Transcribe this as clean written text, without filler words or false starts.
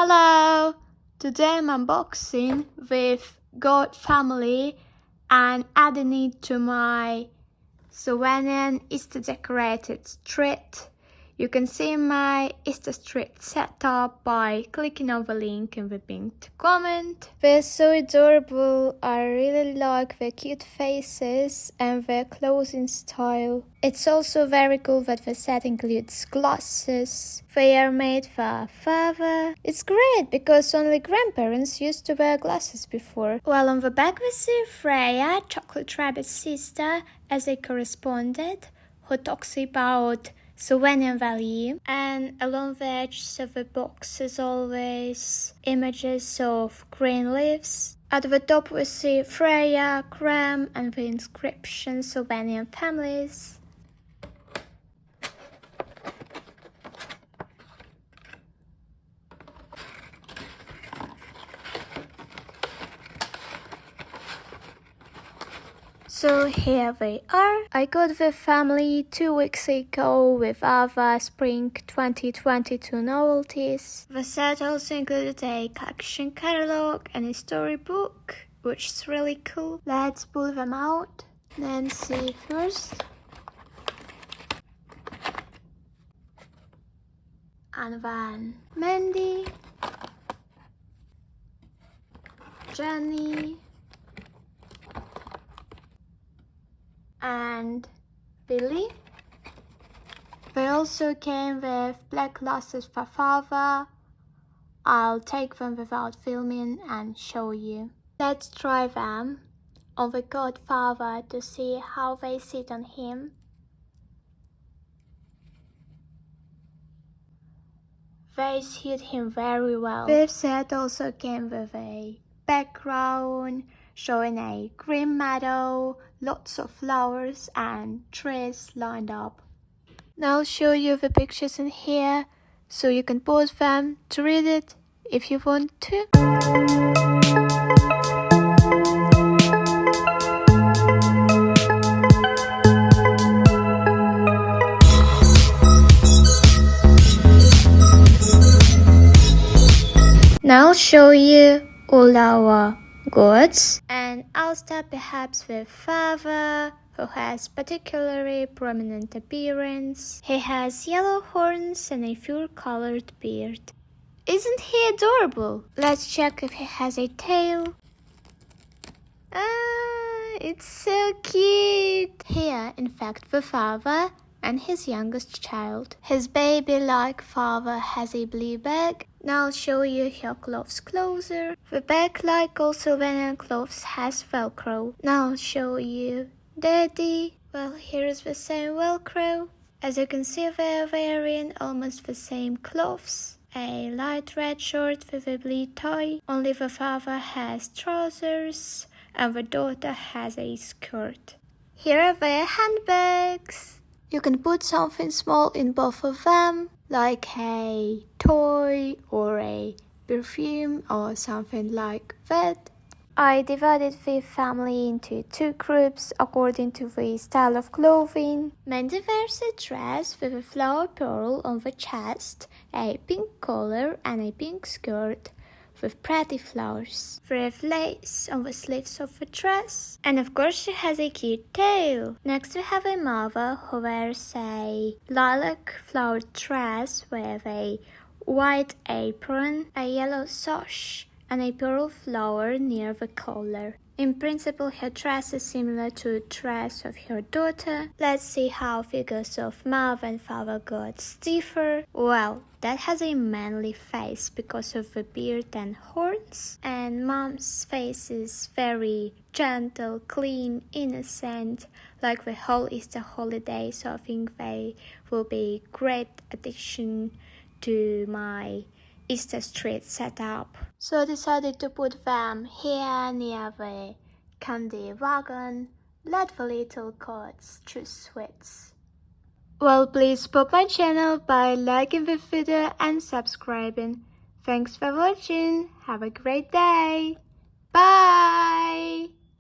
Hello! Today I'm unboxing with GoatFamily and adding it to my Sylvanian Easter decorated street. You can see my Easter street setup by clicking on the link in the pinned comment. They're so adorable. I really like their cute faces and their clothing style. It's also very cool that the set includes glasses. They are made for father. It's great because only grandparents used to wear glasses before. Well, on the back we see Freya, Chocolate Rabbit's sister, as a correspondent, who talks about Sylvanian value, and along the edges of the box is always images of green leaves. At the top we see Freya, Graham, and the inscription Sylvanian Families. So here they are. I got the family 2 weeks ago with other Spring 2022 novelties. The set also included a collection catalogue and a storybook, which is really cool. Let's pull them out. Nancy first. And then Mandy. Jenny. And Billy. They also came with black glasses for father. I'll take them without filming and show you. Let's try them on the godfather to see how they sit on him. They suit him very well. This set also came with a background showing a green meadow, lots of flowers and trees lined up. Now I'll show you the pictures in here so you can pause them to read it if you want to. Now I'll show you all our gods, and I'll start perhaps with father, who has particularly prominent appearance. He has yellow horns and a fur-colored beard. Isn't he adorable? Let's check if he has a tail. It's so cute! Here, in fact, the father and his youngest child. His baby-like father has a blue bag. Now I'll show you her clothes closer. The bag, like all Sylvanian clothes, has Velcro. Now I'll show you Daddy. Well, here is the same Velcro. As you can see, they are wearing almost the same clothes. A light red shirt with a blue tie. Only the father has trousers and the daughter has a skirt. Here are their handbags. You can put something small in both of them, like a toy or a perfume or something like that. I divided the family into 2 groups according to the style of clothing. Mandy wears a dress with a flower pearl on the chest, a pink collar and a pink skirt with pretty flowers. They have lace on the sleeves of the dress, and of course she has a cute tail. Next we have a mother who wears a lilac flowered dress with a white apron, a yellow sash, and a pearl flower near the collar. In principle, her dress is similar to the dress of her daughter. Let's see how figures of mother and father gods differ. Well, Dad has a manly face because of the beard and horns, and Mom's face is very gentle, clean, innocent, like the whole Easter holiday, so I think they will be a great addition to my Easter street setup. So I decided to put them here near the candy wagon. Let the little gods choose sweets. Well, please support my channel by liking the video and subscribing. Thanks for watching. Have a great day. Bye!